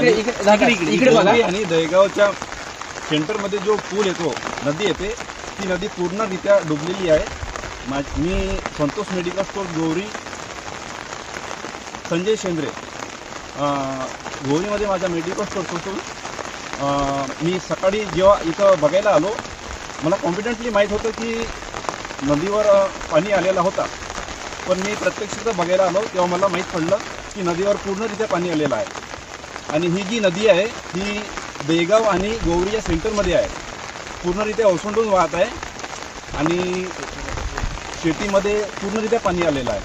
इकडे बघा आणि दहेगावच्या सेंटरमध्ये जो पूल येतो, नदी येते, ती नदी पूर्णरित्या डुबलेली आहे। मी संतोष मेडिकल स्टोर गोवरी, संजय शेंद्रे, गोवरीमध्ये माझा मेडिकल स्टोर होतो। मी सकाळी जेव्हा इथं बघायला आलो, मला कॉन्फिडेंटली माहीत होतं की नदीवर पाणी आलेला होता, पण मी प्रत्यक्षात बघायला आलो तेव्हा मला माहीत पडलं की नदीवर पूर्णरित्या पाणी आलेलं आहे। आणि ही जी नदी आहे ही दहेगाव आणि गोवरी या सेंटरमध्ये आहे, पूर्णरित्या ओसंडून वाहत आहे आणि शेतीमध्ये पूर्णरित्या पाणी आलेलं आहे।